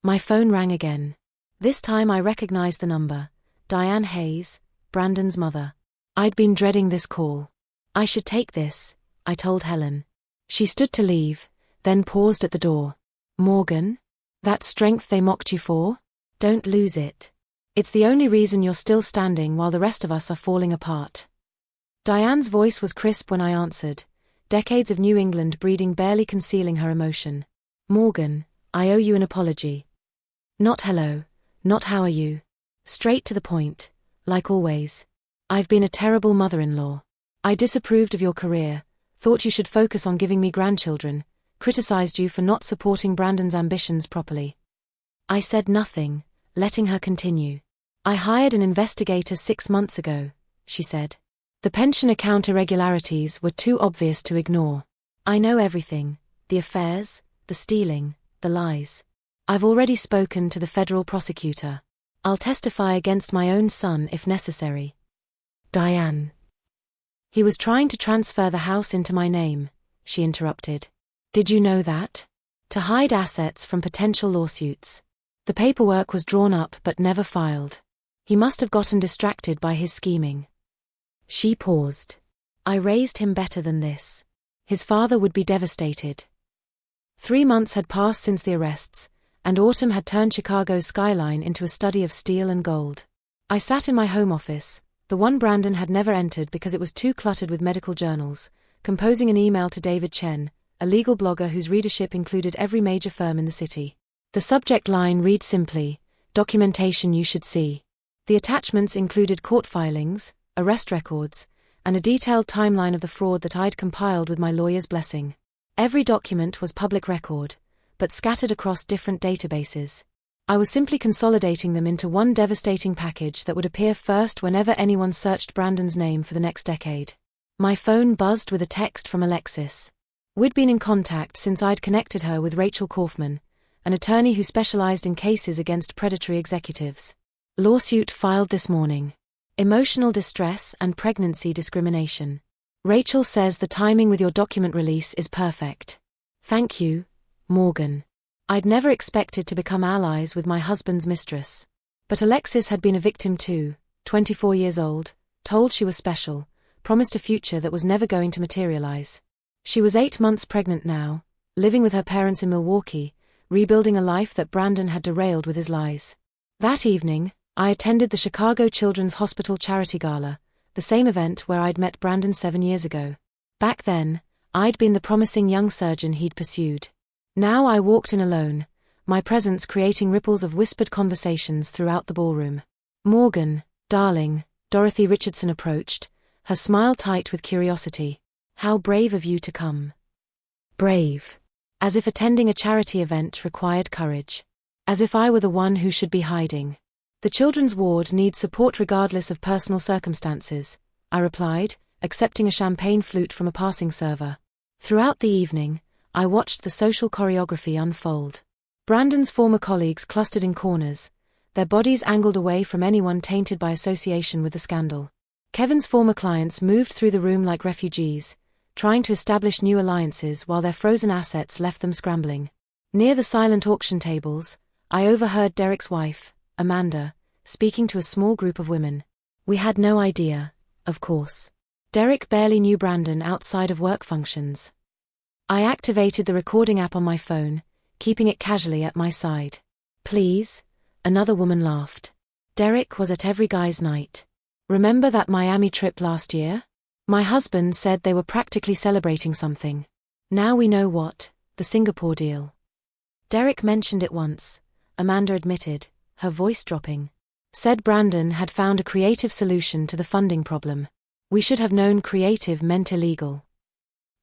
Speaker 1: My phone rang again. This time I recognized the number, Diane Hayes, Brandon's mother. I'd been dreading this call. I should take this, I told Helen. She stood to leave, then paused at the door. Morgan? That strength they mocked you for? Don't lose it. It's the only reason you're still standing while the rest of us are falling apart. Diane's voice was crisp when I answered, decades of New England breeding barely concealing her emotion. Morgan, I owe you an apology. Not hello, not how are you. Straight to the point, like always. I've been a terrible mother-in-law. I disapproved of your career, thought you should focus on giving me grandchildren, criticized you for not supporting Brandon's ambitions properly. I said nothing, letting her continue. I hired an investigator 6 months ago, she said. The pension account irregularities were too obvious to ignore. I know everything, the affairs, the stealing, the lies. I've already spoken to the federal prosecutor. I'll testify against my own son if necessary. Diane. He was trying to transfer the house into my name, she interrupted. Did you know that? To hide assets from potential lawsuits. The paperwork was drawn up but never filed. He must have gotten distracted by his scheming. She paused. I raised him better than this. His father would be devastated. 3 months had passed since the arrests, and autumn had turned Chicago's skyline into a study of steel and gold. I sat in my home office, the one Brandon had never entered because it was too cluttered with medical journals, composing an email to David Chen, a legal blogger whose readership included every major firm in the city. The subject line read simply, documentation you should see. The attachments included court filings, arrest records, and a detailed timeline of the fraud that I'd compiled with my lawyer's blessing. Every document was public record, but scattered across different databases. I was simply consolidating them into one devastating package that would appear first whenever anyone searched Brandon's name for the next decade. My phone buzzed with a text from Alexis. We'd been in contact since I'd connected her with Rachel Kaufman, an attorney who specialized in cases against predatory executives. Lawsuit filed this morning. Emotional distress and pregnancy discrimination. Rachel says the timing with your document release is perfect. Thank you, Morgan. I'd never expected to become allies with my husband's mistress. But Alexis had been a victim too, 24 years old, told she was special, promised a future that was never going to materialize. She was 8 months pregnant now, living with her parents in Milwaukee, rebuilding a life that Brandon had derailed with his lies. That evening, I attended the Chicago Children's Hospital Charity Gala, the same event where I'd met Brandon 7 years ago. Back then, I'd been the promising young surgeon he'd pursued. Now I walked in alone, my presence creating ripples of whispered conversations throughout the ballroom. Morgan, darling, Dorothy Richardson approached, her smile tight with curiosity. How brave of you to come. Brave. As if attending a charity event required courage. As if I were the one who should be hiding. The children's ward needs support regardless of personal circumstances, I replied, accepting a champagne flute from a passing server. Throughout the evening, I watched the social choreography unfold. Brandon's former colleagues clustered in corners, their bodies angled away from anyone tainted by association with the scandal. Kevin's former clients moved through the room like refugees, trying to establish new alliances while their frozen assets left them scrambling. Near the silent auction tables, I overheard Derek's wife, Amanda, speaking to a small group of women. We had no idea, of course. Derek barely knew Brandon outside of work functions. I activated the recording app on my phone, keeping it casually at my side. Please, another woman laughed. Derek was at every guy's night. Remember that Miami trip last year? My husband said they were practically celebrating something. Now we know what, the Singapore deal. Derek mentioned it once, Amanda admitted, her voice dropping. Said Brandon had found a creative solution to the funding problem. We should have known creative meant illegal.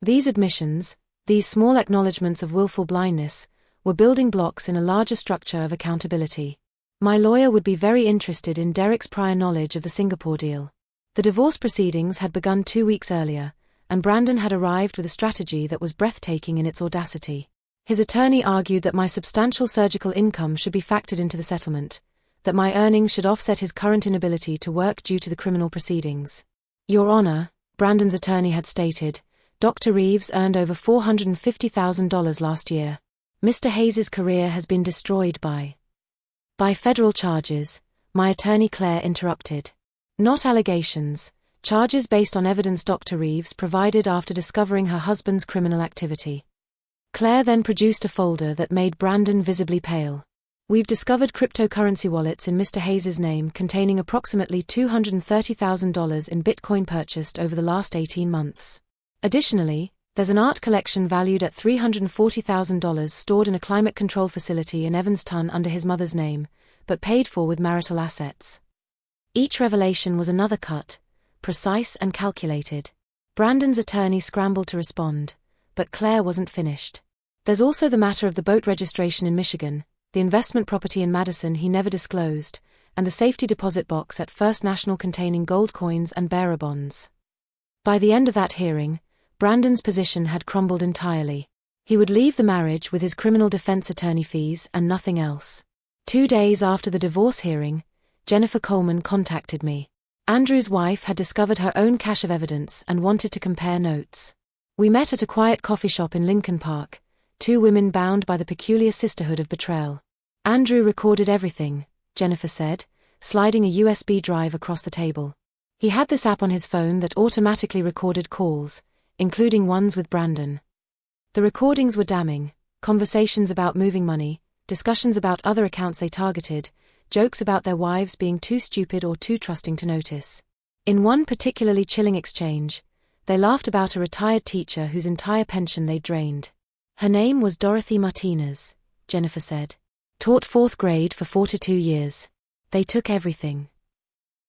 Speaker 1: These admissions, these small acknowledgements of willful blindness, were building blocks in a larger structure of accountability. My lawyer would be very interested in Derek's prior knowledge of the Singapore deal. The divorce proceedings had begun 2 weeks earlier, and Brandon had arrived with a strategy that was breathtaking in its audacity. His attorney argued that my substantial surgical income should be factored into the settlement, that my earnings should offset his current inability to work due to the criminal proceedings. Your Honor, Brandon's attorney had stated, Dr. Reeves earned over $450,000 last year. Mr. Hayes's career has been destroyed by federal charges, my attorney Claire interrupted. Not allegations, charges based on evidence Dr. Reeves provided after discovering her husband's criminal activity. Claire then produced a folder that made Brandon visibly pale. We've discovered cryptocurrency wallets in Mr. Hayes's name containing approximately $230,000 in Bitcoin purchased over the last 18 months. Additionally, there's an art collection valued at $340,000 stored in a climate control facility in Evanston under his mother's name, but paid for with marital assets. Each revelation was another cut, precise and calculated. Brandon's attorney scrambled to respond, but Claire wasn't finished. There's also the matter of the boat registration in Michigan, the investment property in Madison he never disclosed, and the safety deposit box at First National containing gold coins and bearer bonds. By the end of that hearing, Brandon's position had crumbled entirely. He would leave the marriage with his criminal defense attorney fees and nothing else. 2 days after the divorce hearing, Jennifer Coleman contacted me. Andrew's wife had discovered her own cache of evidence and wanted to compare notes. We met at a quiet coffee shop in Lincoln Park, 2 women bound by the peculiar sisterhood of betrayal. Andrew recorded everything, Jennifer said, sliding a USB drive across the table. He had this app on his phone that automatically recorded calls, including ones with Brandon. The recordings were damning: conversations about moving money, discussions about other accounts they targeted, jokes about their wives being too stupid or too trusting to notice. In one particularly chilling exchange, they laughed about a retired teacher whose entire pension they'd drained. Her name was Dorothy Martinez, Jennifer said. Taught 4th grade for 42 years. They took everything.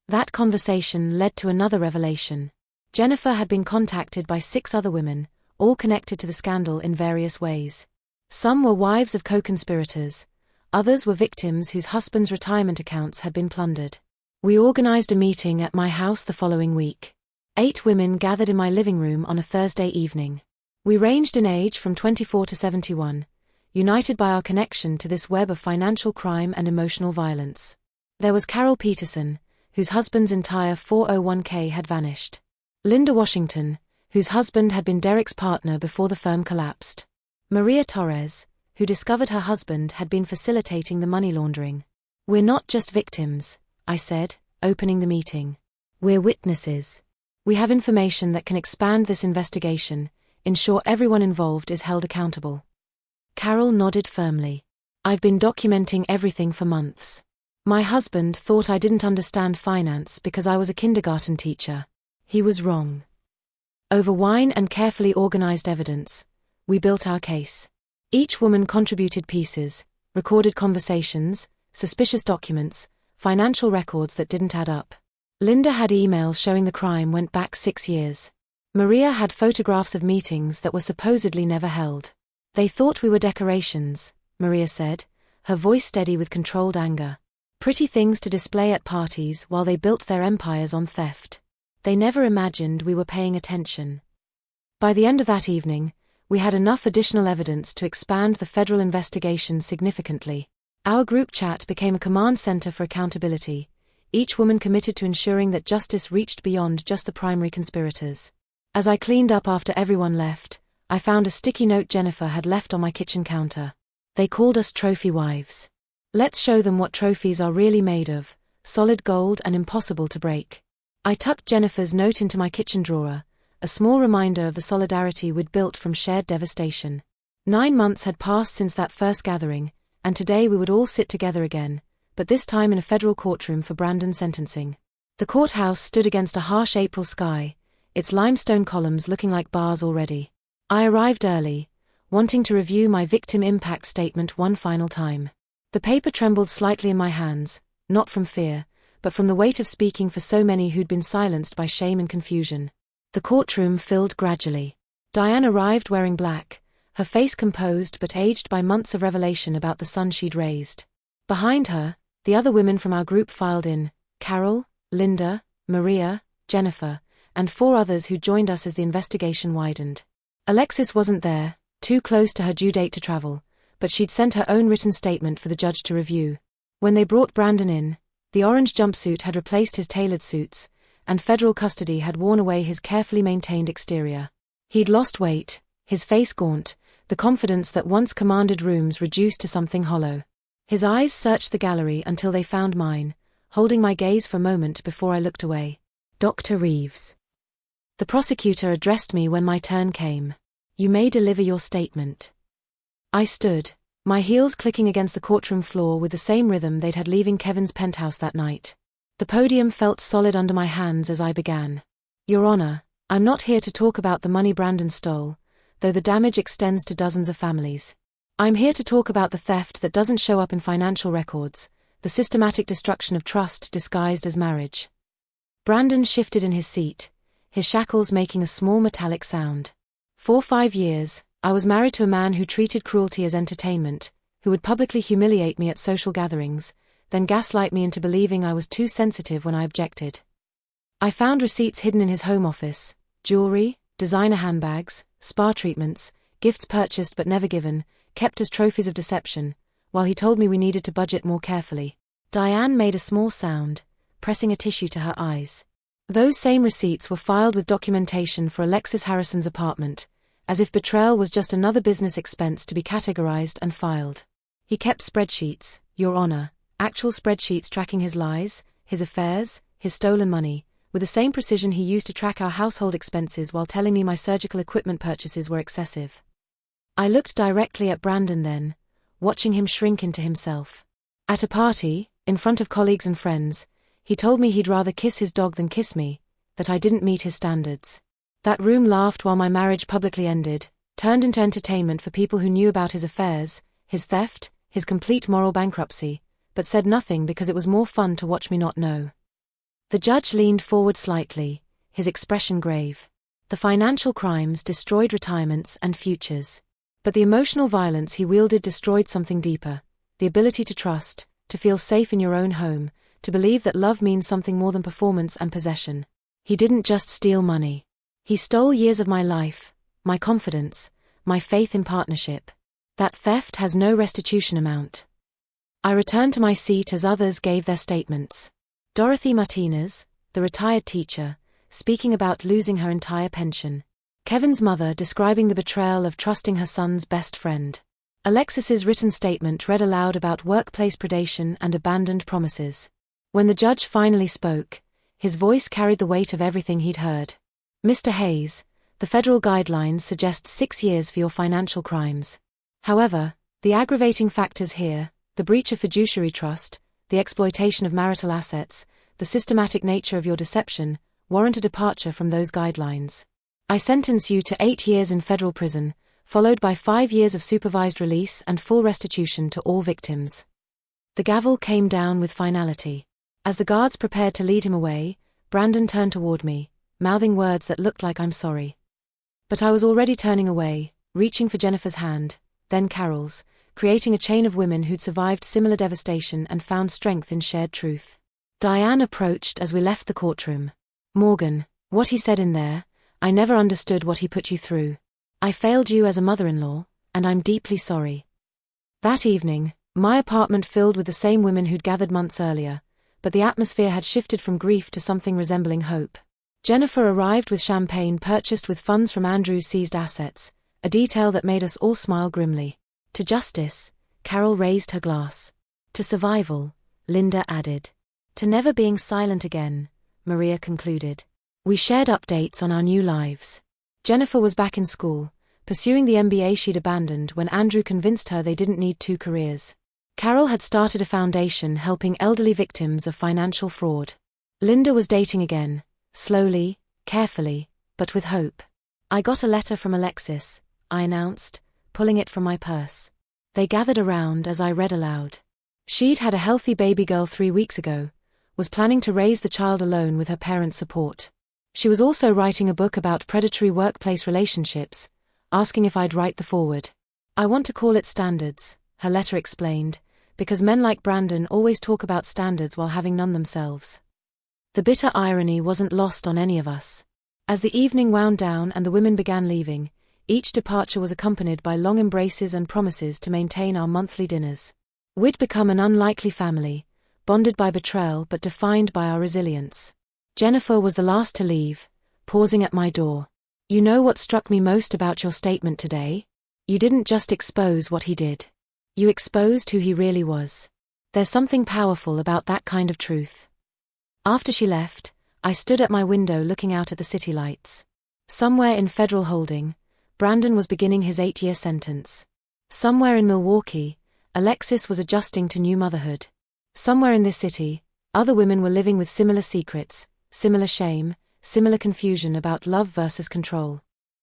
Speaker 1: That conversation led to another revelation. Jennifer had been contacted by 6 other women, all connected to the scandal in various ways. Some were wives of co-conspirators, others were victims whose husbands' retirement accounts had been plundered. We organized a meeting at my house the following week. 8 women gathered in my living room on a Thursday evening. We ranged in age from 24 to 71, united by our connection to this web of financial crime and emotional violence. There was Carol Peterson, whose husband's entire 401k had vanished. Linda Washington, whose husband had been Derek's partner before the firm collapsed. Maria Torres, who discovered her husband had been facilitating the money laundering. We're not just victims, I said, opening the meeting. We're witnesses. We have information that can expand this investigation, ensure everyone involved is held accountable. Carol nodded firmly. I've been documenting everything for months. My husband thought I didn't understand finance because I was a kindergarten teacher. He was wrong. Over wine and carefully organized evidence, we built our case. Each woman contributed pieces, recorded conversations, suspicious documents, financial records that didn't add up. Linda had emails showing the crime went back 6 years. Maria had photographs of meetings that were supposedly never held. They thought we were decorations, Maria said, her voice steady with controlled anger. Pretty things to display at parties while they built their empires on theft. They never imagined we were paying attention. By the end of that evening, we had enough additional evidence to expand the federal investigation significantly. Our group chat became a command center for accountability, each woman committed to ensuring that justice reached beyond just the primary conspirators. As I cleaned up after everyone left, I found a sticky note Jennifer had left on my kitchen counter. They called us trophy wives. Let's show them what trophies are really made of, solid gold and impossible to break. I tucked Jennifer's note into my kitchen drawer, a small reminder of the solidarity we'd built from shared devastation. 9 months had passed since that first gathering, and today we would all sit together again, but this time in a federal courtroom for Brandon's sentencing. The courthouse stood against a harsh April sky, its limestone columns looking like bars already. I arrived early, wanting to review my victim impact statement one final time. The paper trembled slightly in my hands, not from fear, but from the weight of speaking for so many who'd been silenced by shame and confusion. The courtroom filled gradually. Diane arrived wearing black, her face composed but aged by months of revelation about the son she'd raised. Behind her, the other women from our group filed in: Carol, Linda, Maria, Jennifer, and 4 others who joined us as the investigation widened. Alexis wasn't there, too close to her due date to travel, but she'd sent her own written statement for the judge to review. When they brought Brandon in, the orange jumpsuit had replaced his tailored suits, and federal custody had worn away his carefully maintained exterior. He'd lost weight, his face gaunt, the confidence that once commanded rooms reduced to something hollow. His eyes searched the gallery until they found mine, holding my gaze for a moment before I looked away. "Dr. Reeves." The prosecutor addressed me when my turn came. "You may deliver your statement." I stood, my heels clicking against the courtroom floor with the same rhythm they'd had leaving Kevin's penthouse that night. The podium felt solid under my hands as I began. "Your Honor, I'm not here to talk about the money Brandon stole, though the damage extends to dozens of families. I'm here to talk about the theft that doesn't show up in financial records, the systematic destruction of trust disguised as marriage." Brandon shifted in his seat, his shackles making a small metallic sound. "For 5 years, I was married to a man who treated cruelty as entertainment, who would publicly humiliate me at social gatherings, then gaslight me into believing I was too sensitive when I objected. I found receipts hidden in his home office, jewelry, designer handbags, spa treatments, gifts purchased but never given, kept as trophies of deception, while he told me we needed to budget more carefully." Diane made a small sound, pressing a tissue to her eyes. "Those same receipts were filed with documentation for Alexis Harrison's apartment, as if betrayal was just another business expense to be categorized and filed. He kept spreadsheets, Your Honor, actual spreadsheets tracking his lies, his affairs, his stolen money, with the same precision he used to track our household expenses while telling me my surgical equipment purchases were excessive." I looked directly at Brandon then, watching him shrink into himself. At a party, in front of colleagues and friends, he told me he'd rather kiss his dog than kiss me, that I didn't meet his standards. That room laughed while my marriage publicly ended, turned into entertainment for people who knew about his affairs, his theft, his complete moral bankruptcy, but said nothing because it was more fun to watch me not know. The judge leaned forward slightly, his expression grave. The financial crimes destroyed retirements and futures. But the emotional violence he wielded destroyed something deeper, the ability to trust, to feel safe in your own home, to believe that love means something more than performance and possession. He didn't just steal money. He stole years of my life, my confidence, my faith in partnership. That theft has no restitution amount. I returned to my seat as others gave their statements. Dorothy Martinez, the retired teacher, speaking about losing her entire pension. Kevin's mother describing the betrayal of trusting her son's best friend. Alexis's written statement read aloud about workplace predation and abandoned promises. When the judge finally spoke, his voice carried the weight of everything he'd heard. "Mr. Hayes, the federal guidelines suggest 6 years for your financial crimes. However, the aggravating factors here, the breach of fiduciary trust, the exploitation of marital assets, the systematic nature of your deception, warrant a departure from those guidelines. I sentence you to 8 years in federal prison, followed by 5 years of supervised release and full restitution to all victims." The gavel came down with finality. As the guards prepared to lead him away, Brandon turned toward me, mouthing words that looked like "I'm sorry." But I was already turning away, reaching for Jennifer's hand, then Carol's, creating a chain of women who'd survived similar devastation and found strength in shared truth. Diane approached as we left the courtroom. "Morgan, what he said in there, I never understood what he put you through. I failed you as a mother-in-law, and I'm deeply sorry." That evening, my apartment filled with the same women who'd gathered months earlier, but the atmosphere had shifted from grief to something resembling hope. Jennifer arrived with champagne purchased with funds from Andrew's seized assets, a detail that made us all smile grimly. "To justice," Carol raised her glass. "To survival," Linda added. "To never being silent again," Maria concluded. We shared updates on our new lives. Jennifer was back in school, pursuing the MBA she'd abandoned when Andrew convinced her they didn't need 2 careers. Carol had started a foundation helping elderly victims of financial fraud. Linda was dating again, slowly, carefully, but with hope. "I got a letter from Alexis," I announced, pulling it from my purse. They gathered around as I read aloud. She'd had a healthy baby girl 3 weeks ago, was planning to raise the child alone with her parents' support. She was also writing a book about predatory workplace relationships, asking if I'd write the foreword. I want to call it Standards, her letter explained, because men like Brandon always talk about standards while having none themselves. The bitter irony wasn't lost on any of us. As the evening wound down and the women began leaving, each departure was accompanied by long embraces and promises to maintain our monthly dinners. We'd become an unlikely family, bonded by betrayal but defined by our resilience. Jennifer was the last to leave, pausing at my door. You know what struck me most about your statement today? You didn't just expose what he did. You exposed who he really was. There's something powerful about that kind of truth. After she left, I stood at my window looking out at the city lights. Somewhere in Federal Holding, Brandon was beginning his 8-year sentence. Somewhere in Milwaukee, Alexis was adjusting to new motherhood. Somewhere in this city, other women were living with similar secrets, similar shame, similar confusion about love versus control.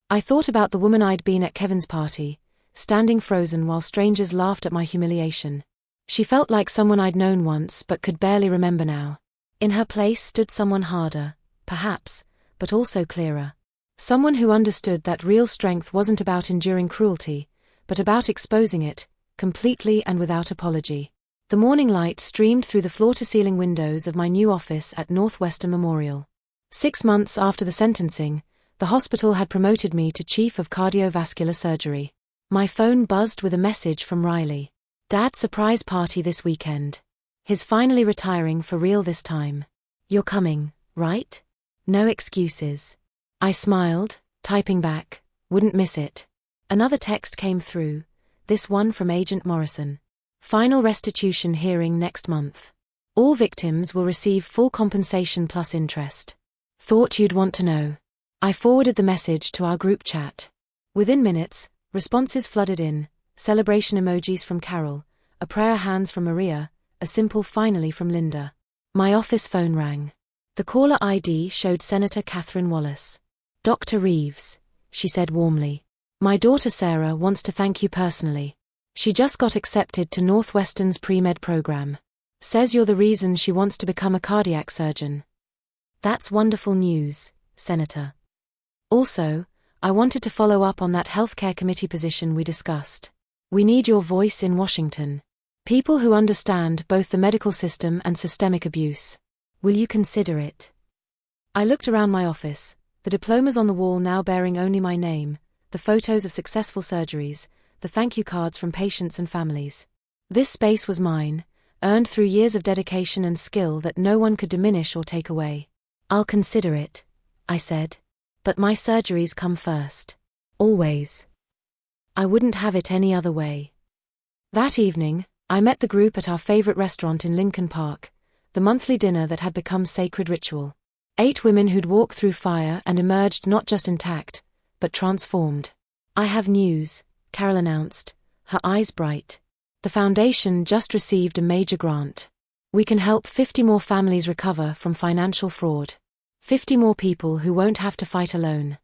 Speaker 1: I thought about the woman I'd been at Kevin's party, standing frozen while strangers laughed at my humiliation. She felt like someone I'd known once but could barely remember now. In her place stood someone harder, perhaps, but also clearer. Someone who understood that real strength wasn't about enduring cruelty, but about exposing it, completely and without apology. The morning light streamed through the floor-to-ceiling windows of my new office at Northwestern Memorial. 6 months after the sentencing, the hospital had promoted me to Chief of Cardiovascular Surgery. My phone buzzed with a message from Riley. Dad's surprise party this weekend. He's finally retiring for real this time. You're coming, right? No excuses. I smiled, typing back, wouldn't miss it. Another text came through, this one from Agent Morrison. Final restitution hearing next month. All victims will receive full compensation plus interest. Thought you'd want to know. I forwarded the message to our group chat. Within minutes, responses flooded in, celebration emojis from Carol, a prayer hands from Maria, a simple finally from Linda. My office phone rang. The caller ID showed Senator Catherine Wallace. Dr. Reeves, she said warmly. My daughter Sarah wants to thank you personally. She just got accepted to Northwestern's pre-med program. Says you're the reason she wants to become a cardiac surgeon. That's wonderful news, Senator. Also, I wanted to follow up on that healthcare committee position we discussed. We need your voice in Washington. People who understand both the medical system and systemic abuse. Will you consider it? I looked around my office, the diplomas on the wall now bearing only my name, the photos of successful surgeries, the thank you cards from patients and families. This space was mine, earned through years of dedication and skill that no one could diminish or take away. I'll consider it, I said. But my surgeries come first. Always. I wouldn't have it any other way. That evening, I met the group at our favorite restaurant in Lincoln Park, the monthly dinner that had become sacred ritual. 8 women who'd walked through fire and emerged not just intact, but transformed. I have news, Carol announced, her eyes bright. The foundation just received a major grant. We can help 50 more families recover from financial fraud. 50 more people who won't have to fight alone.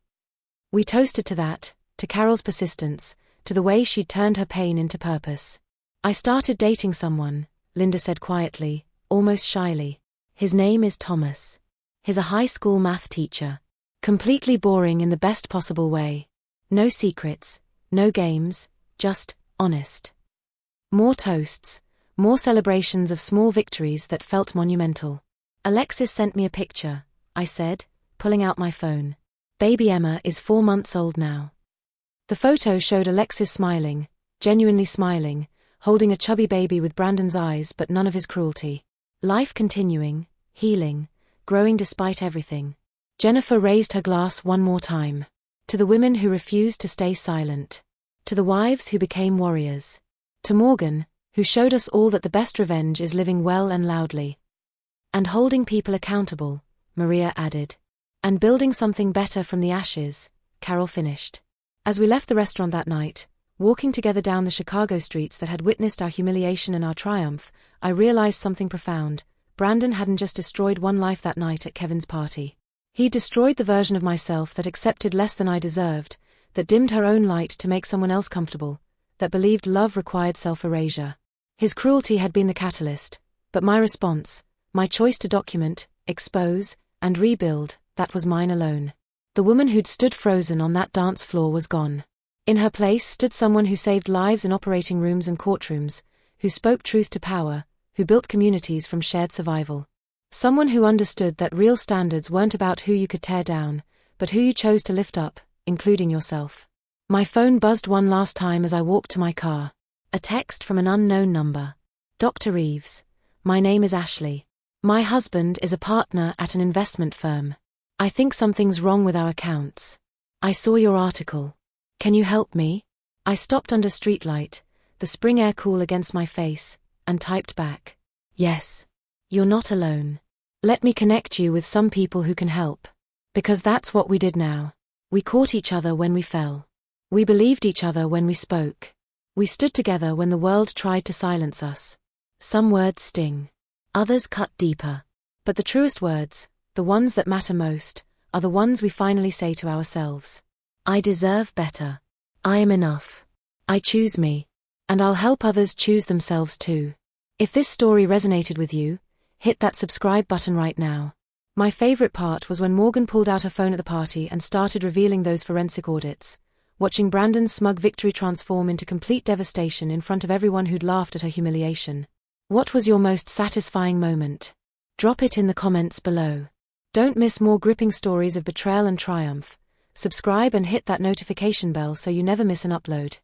Speaker 1: We toasted to that, to Carol's persistence, to the way she'd turned her pain into purpose. I started dating someone, Linda said quietly, almost shyly. His name is Thomas. He's a high school math teacher. Completely boring in the best possible way. No secrets, no games, just honest. More toasts, more celebrations of small victories that felt monumental. Alexis sent me a picture, I said, pulling out my phone. Baby Emma is 4 months old now. The photo showed Alexis smiling, genuinely smiling, holding a chubby baby with Brandon's eyes but none of his cruelty. Life continuing, healing, growing despite everything. Jennifer raised her glass one more time. To the women who refused to stay silent. To the wives who became warriors. To Morgan, who showed us all that the best revenge is living well and loudly. And holding people accountable, Maria added. And building something better from the ashes, Carol finished. As we left the restaurant that night, walking together down the Chicago streets that had witnessed our humiliation and our triumph, I realized something profound. Brandon hadn't just destroyed one life that night at Kevin's party. He destroyed the version of myself that accepted less than I deserved, that dimmed her own light to make someone else comfortable, that believed love required self-erasure. His cruelty had been the catalyst, but my response, My choice to document, expose, and rebuild, that was mine alone. The woman who'd stood frozen on that dance floor was gone. In her place stood someone who saved lives in operating rooms and courtrooms, who spoke truth to power, who built communities from shared survival. Someone who understood that real standards weren't about who you could tear down, but who you chose to lift up, including yourself. My phone buzzed one last time as I walked to my car. A text from an unknown number. Dr. Reeves. My name is Ashley. My husband is a partner at an investment firm. I think something's wrong with our accounts. I saw your article. Can you help me? I stopped under streetlight, the spring air cool against my face, and typed back. Yes. You're not alone. Let me connect you with some people who can help. Because that's what we did now. We caught each other when we fell. We believed each other when we spoke. We stood together when the world tried to silence us. Some words sting. Others cut deeper. But the truest words, the ones that matter most, are the ones we finally say to ourselves. I deserve better. I am enough. I choose me. And I'll help others choose themselves too. If this story resonated with you, hit that subscribe button right now. My favorite part was when Morgan pulled out her phone at the party and started revealing those forensic audits, watching Brandon's smug victory transform into complete devastation in front of everyone who'd laughed at her humiliation. What was your most satisfying moment? Drop it in the comments below. Don't miss more gripping stories of betrayal and triumph. Subscribe and hit that notification bell so you never miss an upload.